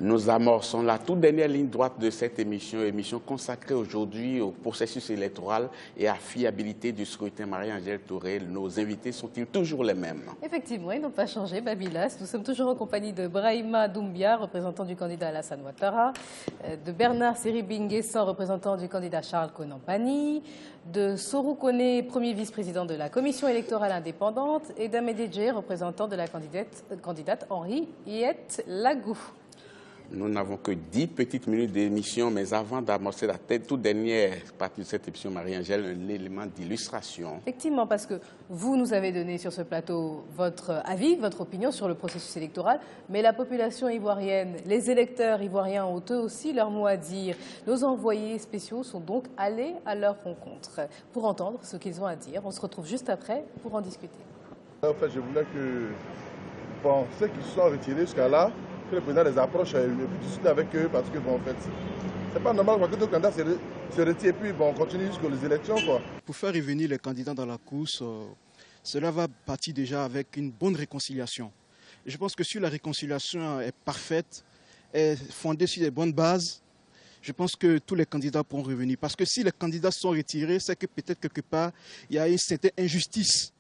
Nous amorçons la toute dernière ligne droite de cette émission consacrée aujourd'hui au processus électoral et à la fiabilité du scrutin. Marie-Angèle Touré, nos invités sont-ils toujours les mêmes? Effectivement, ils n'ont pas changé, Babylas. Nous sommes toujours en compagnie de Brahima Doumbia, représentant du candidat Alassane Ouattara, de Bernard Seribinguessan, représentant du candidat Charles Konan Banny, de Sorou Kone, premier vice-président de la commission électorale indépendante, et d'Amédée Djé, représentant de la candidate Henriette Lagou. Nous n'avons que 10 petites minutes d'émission, mais avant d'amorcer la toute dernière partie de cette émission, Marie-Angèle, un élément d'illustration. Effectivement, parce que vous nous avez donné sur ce plateau votre avis, votre opinion sur le processus électoral, mais la population ivoirienne, les électeurs ivoiriens ont eux aussi leur mot à dire. Nos envoyés spéciaux sont donc allés à leur rencontre pour entendre ce qu'ils ont à dire. On se retrouve juste après pour en discuter. En fait, je voulais que ceux qui se sont retirés jusqu'à là, que le président les approche et discute avec eux parce que, en fait, c'est pas normal que tout candidat se retire et puis, on continue jusqu'aux élections, quoi. Pour faire revenir les candidats dans la course, cela va partir déjà avec une bonne réconciliation. Et je pense que si la réconciliation est parfaite, est fondée sur des bonnes bases, je pense que tous les candidats pourront revenir. Parce que si les candidats sont retirés, c'est que peut-être quelque part, il y a une certaine injustice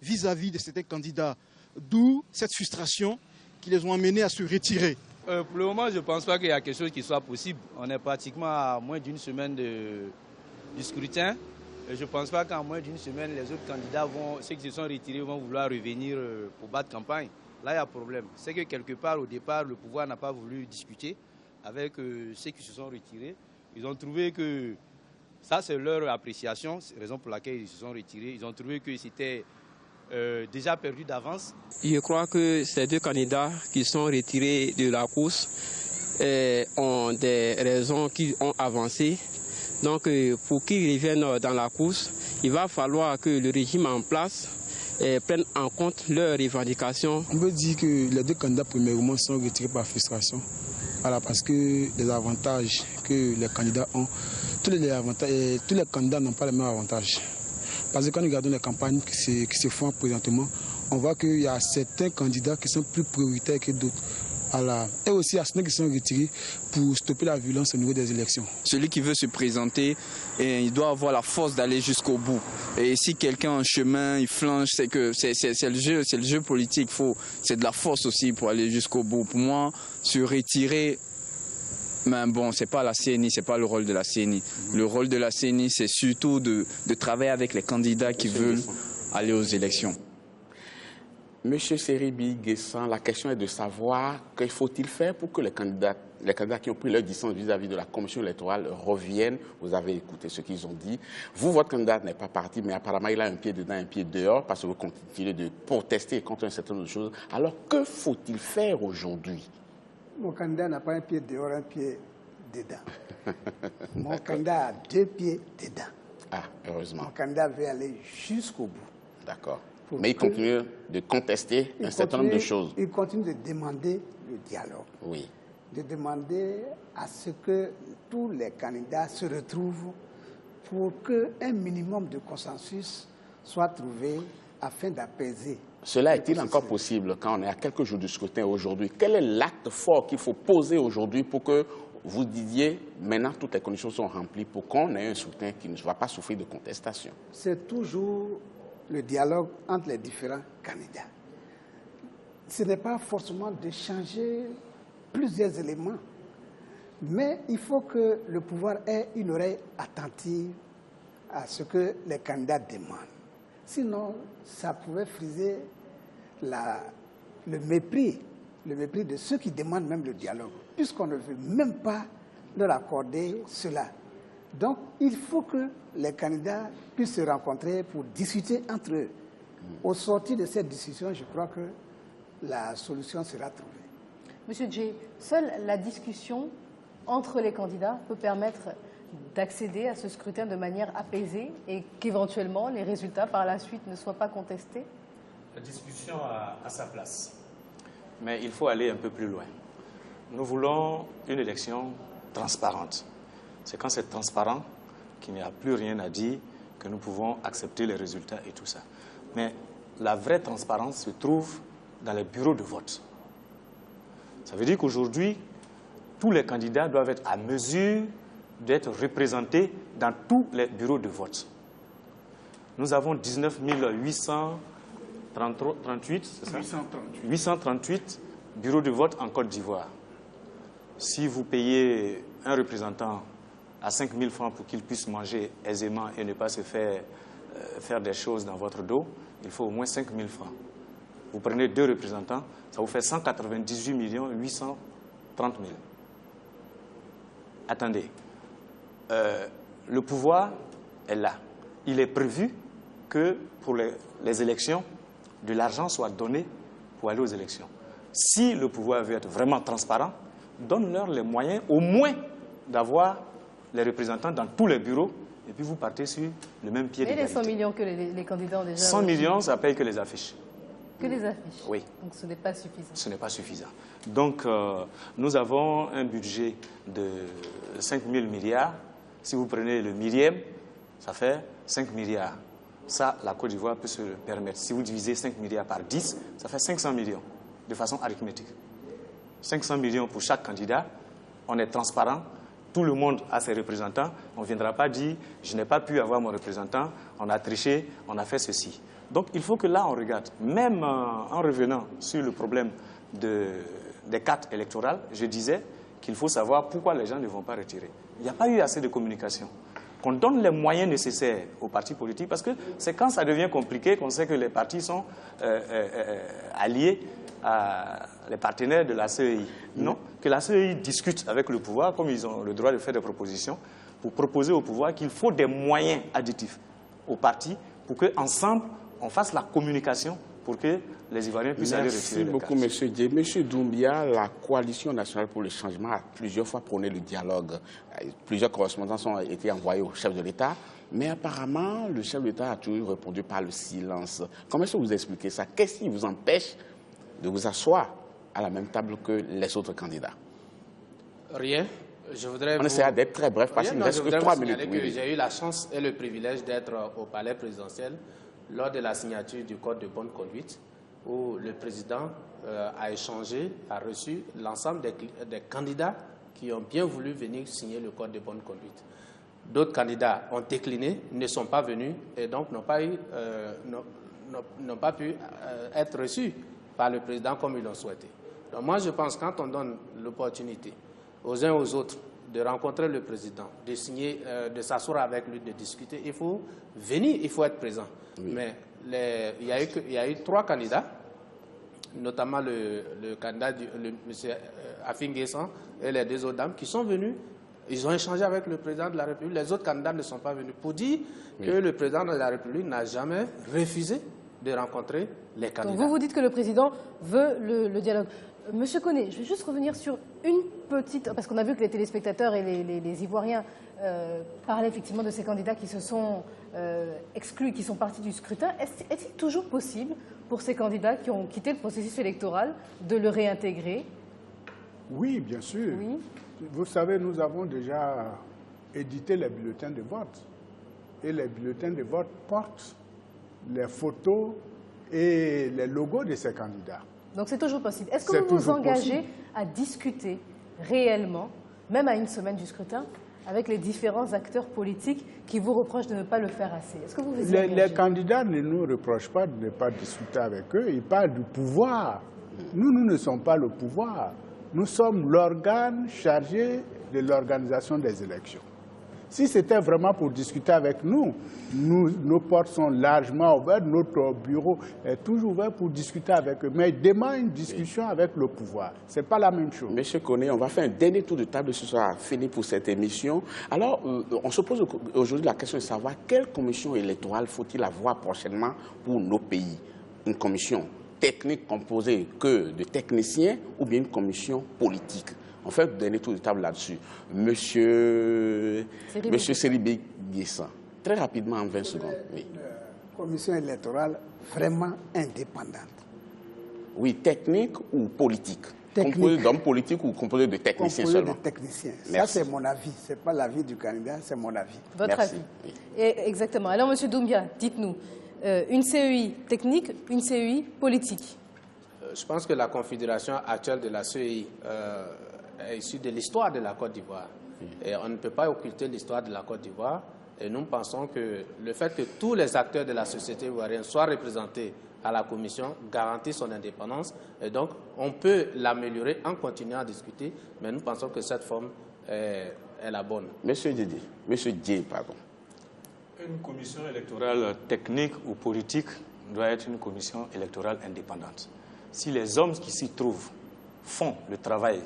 vis-à-vis de certains candidats. D'où cette frustration qui les ont amenés à se retirer. Pour le moment, je ne pense pas qu'il y a quelque chose qui soit possible. On est pratiquement à moins d'une semaine du scrutin. Et je ne pense pas qu'en moins d'une semaine, les autres candidats, ceux qui se sont retirés, vont vouloir revenir pour battre campagne. Là, il y a un problème. C'est que quelque part, au départ, le pouvoir n'a pas voulu discuter avec ceux qui se sont retirés. Ils ont trouvé que, ça c'est leur appréciation, c'est la raison pour laquelle ils se sont retirés. Ils ont trouvé que c'était déjà perdu d'avance. Je crois que ces deux candidats qui sont retirés de la course ont des raisons qui ont avancé. Donc pour qu'ils reviennent dans la course, il va falloir que le régime en place prenne en compte leurs revendications. On peut dire que les deux candidats premièrement sont retirés par frustration. Voilà, parce que les avantages que les candidats ont, tous les candidats n'ont pas les mêmes avantages. Parce que quand nous regardons les campagnes qui se font présentement, on voit qu'il y a certains candidats qui sont plus prioritaires que d'autres. Voilà. Et aussi, il y a certains qui sont retirés pour stopper la violence au niveau des élections. Celui qui veut se présenter, il doit avoir la force d'aller jusqu'au bout. Et si quelqu'un en chemin, il flanche, c'est que c'est le jeu politique. C'est de la force aussi pour aller jusqu'au bout. Pour moi, se retirer... Mais bon, c'est pas la CENI, c'est pas le rôle de la CENI. Le rôle de la CENI, c'est surtout de travailler avec les candidats qui veulent aller aux élections. Monsieur Seribinguessan, la question est de savoir qu'il faut-il faire pour que les candidats qui ont pris leur distance vis-à-vis de la commission électorale reviennent. Vous avez écouté ce qu'ils ont dit. Vous, votre candidat n'est pas parti, mais apparemment il a un pied dedans, un pied dehors, parce que vous continuez de protester contre un certain nombre de choses. Alors que faut-il faire aujourd'hui? Mon candidat n'a pas un pied dehors, un pied dedans. Mon candidat a deux pieds dedans. Ah, heureusement. Mon candidat veut aller jusqu'au bout. D'accord. Mais il continue de contester un certain nombre de choses. Il continue de demander le dialogue. Oui. De demander à ce que tous les candidats se retrouvent pour qu'un minimum de consensus soit trouvé afin d'apaiser. Cela est-il encore possible quand on est à quelques jours du scrutin aujourd'hui? Quel est l'acte fort qu'il faut poser aujourd'hui pour que vous disiez maintenant toutes les conditions sont remplies pour qu'on ait un scrutin qui ne va pas souffrir de contestation? C'est toujours le dialogue entre les différents candidats. Ce n'est pas forcément de changer plusieurs éléments, mais il faut que le pouvoir ait une oreille attentive à ce que les candidats demandent. Sinon, ça pouvait friser le mépris de ceux qui demandent même le dialogue, puisqu'on ne veut même pas leur accorder cela. Donc, il faut que les candidats puissent se rencontrer pour discuter entre eux. Au sortir de cette discussion, je crois que la solution sera trouvée. Monsieur Djé, seule la discussion entre les candidats peut permettre d'accéder à ce scrutin de manière apaisée et qu'éventuellement les résultats par la suite ne soient pas contestés? La discussion a sa place, mais il faut aller un peu plus loin. Nous voulons une élection transparente. C'est quand c'est transparent qu'il n'y a plus rien à dire que nous pouvons accepter les résultats et tout ça. Mais la vraie transparence se trouve dans les bureaux de vote. Ça veut dire qu'aujourd'hui, tous les candidats doivent être à mesure d'être représentés dans tous les bureaux de vote. Nous avons 19 838, c'est ça? 838 bureaux de vote en Côte d'Ivoire. Si vous payez un représentant à 5 000 francs pour qu'il puisse manger aisément et ne pas se faire des choses dans votre dos, il faut au moins 5 000 francs. Vous prenez 2 représentants, ça vous fait 198 830 000. Attendez, le pouvoir est là. Il est prévu que pour les élections, de l'argent soit donné pour aller aux élections. Si le pouvoir veut être vraiment transparent, donne-leur les moyens au moins d'avoir les représentants dans tous les bureaux et puis vous partez sur le même pied d'égalité. Et les 100 millions que les candidats ont déjà 100 millions, ça paye que les affiches. Que les affiches? Oui. Donc ce n'est pas suffisant. Ce n'est pas suffisant. Donc nous avons un budget de 5 000 milliards. Si vous prenez le millième, ça fait 5 milliards. Ça, la Côte d'Ivoire peut se le permettre. Si vous divisez 5 milliards par 10, ça fait 500 millions, de façon arithmétique. 500 millions pour chaque candidat. On est transparent. Tout le monde a ses représentants. On ne viendra pas dire « je n'ai pas pu avoir mon représentant, on a triché, on a fait ceci ». Donc il faut que là on regarde. Même en revenant sur le problème des cartes électorales, je disais qu'il faut savoir pourquoi les gens ne vont pas retirer. Il n'y a pas eu assez de communication. Qu'on donne les moyens nécessaires aux partis politiques, parce que c'est quand ça devient compliqué qu'on sait que les partis sont alliés à les partenaires de la CEI. Non, que la CEI discute avec le pouvoir, comme ils ont le droit de faire des propositions, pour proposer au pouvoir qu'il faut des moyens additifs aux partis pour qu'ensemble, on fasse la communication pour que les Ivoiriens puissent aller retirer les cartes. Merci beaucoup, M. Dié. M. Doumbia, la Coalition nationale pour le changement a plusieurs fois prôné le dialogue. Plusieurs correspondances ont été envoyées au chef de l'État, mais apparemment, le chef de l'État a toujours répondu par le silence. Comment est-ce que vous expliquez ça? Qu'est-ce qui vous empêche de vous asseoir à la même table que les autres candidats? Rien. On essaiera d'être très bref parce qu'il ne reste que 3 minutes. Oui. J'ai eu la chance et le privilège d'être au palais présidentiel lors de la signature du Code de bonne conduite, où le président a échangé, a reçu l'ensemble des candidats qui ont bien voulu venir signer le Code de bonne conduite. D'autres candidats ont décliné, ne sont pas venus et donc n'ont pas pu être reçus par le président comme ils l'ont souhaité. Donc moi, je pense que quand on donne l'opportunité aux uns aux autres de rencontrer le président, de signer, de s'asseoir avec lui, de discuter, il faut venir, il faut être présent. Oui. Mais il y a eu 3 candidats, notamment le candidat, M. Afin Guessan et les 2 autres dames, qui sont venus. Ils ont échangé avec le président de la République. Les autres candidats ne sont pas venus pour dire que le président de la République n'a jamais refusé de rencontrer les candidats. Donc vous dites que le président veut le dialogue. Monsieur Koné, je vais juste revenir sur une petite... Parce qu'on a vu que les téléspectateurs et les Ivoiriens parlaient effectivement de ces candidats qui se sont exclus, qui sont partis du scrutin. Est-il toujours possible pour ces candidats qui ont quitté le processus électoral de le réintégrer? Oui, bien sûr. Oui. Vous savez, nous avons déjà édité les bulletins de vote. Et les bulletins de vote portent les photos et les logos de ces candidats. Donc c'est toujours possible. Est-ce que vous vous engagez à discuter réellement, même à une semaine du scrutin, avec les différents acteurs politiques qui vous reprochent de ne pas le faire assez? Est-ce que vous vous y engagez? Les candidats ne nous reprochent pas de ne pas discuter avec eux. Ils parlent du pouvoir. Nous ne sommes pas le pouvoir. Nous sommes l'organe chargé de l'organisation des élections. Si c'était vraiment pour discuter avec nous, nos portes sont largement ouvertes, notre bureau est toujours ouvert pour discuter avec eux. Mais demain, une discussion avec le pouvoir, ce n'est pas la même chose. Monsieur Koné, on va faire un dernier tour de table, ce sera fini pour cette émission. Alors, on se pose aujourd'hui la question de savoir quelle commission électorale faut-il avoir prochainement pour nos pays? Une commission technique composée que de techniciens ou bien une commission politique? On fait un dernier tour de table là-dessus. Monsieur Seribi Guessan, très rapidement en 20 secondes. Oui. Commission électorale vraiment indépendante. Oui, technique ou politique? Technique. Composée d'hommes politiques ou composée de techniciens seulement? Composée de techniciens. Merci. Ça, c'est mon avis. Ce n'est pas l'avis du candidat, c'est mon avis. Votre avis. Oui. Exactement. Alors, monsieur Doumbia, dites-nous, une CEI technique, une CEI politique? Je pense que la configuration actuelle de la CEI issu de l'histoire de la Côte d'Ivoire. Et on ne peut pas occulter l'histoire de la Côte d'Ivoire. Et nous pensons que le fait que tous les acteurs de la société ivoirienne soient représentés à la Commission garantit son indépendance. Et donc, on peut l'améliorer en continuant à discuter, mais nous pensons que cette forme est la bonne. Monsieur Dié, pardon. Une commission électorale technique ou politique doit être une commission électorale indépendante. Si les hommes qui s'y trouvent font le travail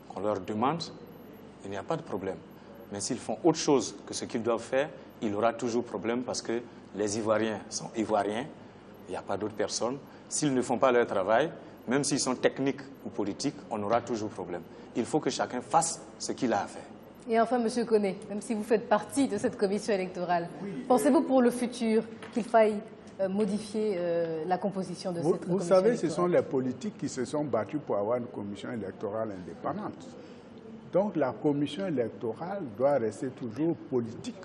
qu'on leur demande, il n'y a pas de problème. Mais s'ils font autre chose que ce qu'ils doivent faire, il y aura toujours problème parce que les Ivoiriens sont Ivoiriens, il n'y a pas d'autres personnes. S'ils ne font pas leur travail, même s'ils sont techniques ou politiques, on aura toujours problème. Il faut que chacun fasse ce qu'il a à faire. Et enfin, M. Koné, même si vous faites partie de cette commission électorale, pensez-vous pour le futur qu'il faille modifier la composition de cette commission électorale? Vous savez, ce sont les politiques qui se sont battus pour avoir une commission électorale indépendante. Donc la commission électorale doit rester toujours politique,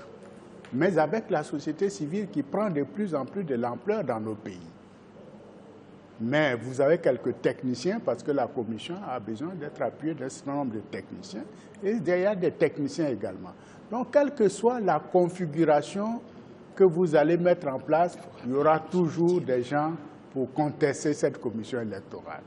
mais avec la société civile qui prend de plus en plus de l'ampleur dans nos pays. Mais vous avez quelques techniciens, parce que la commission a besoin d'être appuyée d'un certain nombre de techniciens, et il y a des techniciens également. Donc, quelle que soit la configuration que vous allez mettre en place, il y aura toujours des gens pour contester cette commission électorale.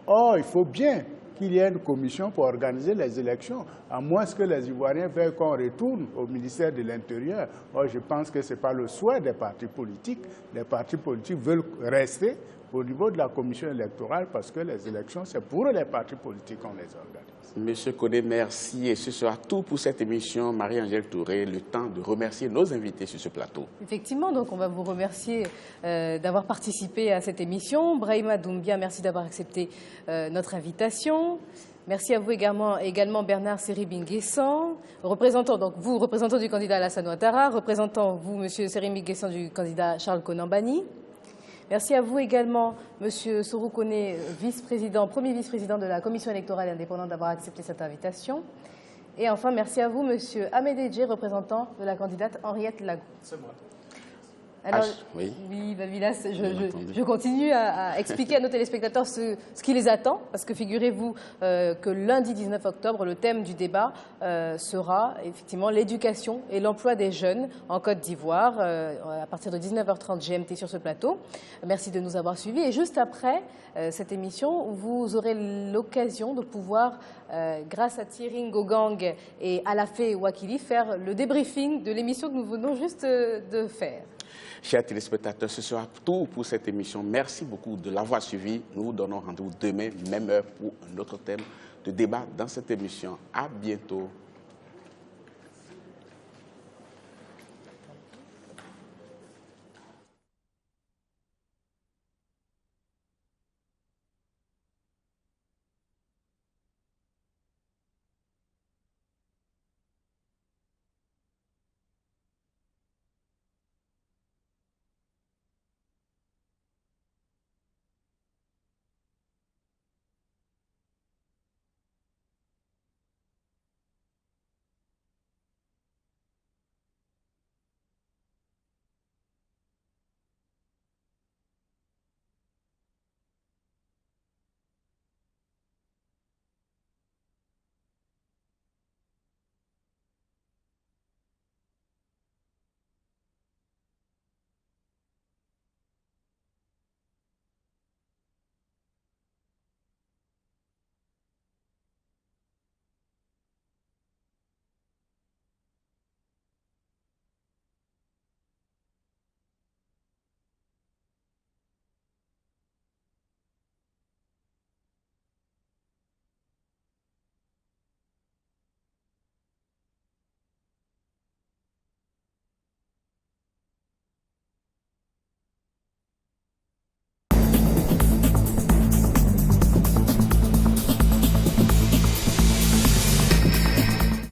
Or, il faut bien qu'il y ait une commission pour organiser les élections, à moins que les Ivoiriens veuillent qu'on retourne au ministère de l'Intérieur. Or, je pense que ce n'est pas le souhait des partis politiques. Les partis politiques veulent rester au niveau de la commission électorale parce que les élections, c'est pour les partis politiques qu'on les organise. Monsieur Koné, merci. Et ce sera tout pour cette émission. Marie-Angèle Touré, le temps de remercier nos invités sur ce plateau. Effectivement, donc on va vous remercier d'avoir participé à cette émission. Brahima Doumbia, merci d'avoir accepté notre invitation. Merci à vous également Bernard Seribinguessan, représentant du candidat Alassane Ouattara, représentant vous, Monsieur Seribinguessan, du candidat Charles Konan Banny. Merci à vous également, Monsieur Soro Koné, premier vice-président de la Commission électorale indépendante, d'avoir accepté cette invitation. Et enfin, merci à vous, Monsieur Amédée Djé, représentant de la candidate Henriette Lagou. C'est moi. Alors, oui, Babilas, je continue à expliquer à nos téléspectateurs ce qui les attend, parce que figurez-vous que lundi 19 octobre, le thème du débat sera effectivement l'éducation et l'emploi des jeunes en Côte d'Ivoire, à partir de 19h30 GMT sur ce plateau. Merci de nous avoir suivis. Et juste après cette émission, vous aurez l'occasion de pouvoir, grâce à Thierry Ngogang et Alafé Wakili, faire le débriefing de l'émission que nous venons juste de faire. Chers téléspectateurs, ce sera tout pour cette émission. Merci beaucoup de l'avoir suivi. Nous vous donnons rendez-vous demain, même heure, pour un autre thème de débat dans cette émission. À bientôt.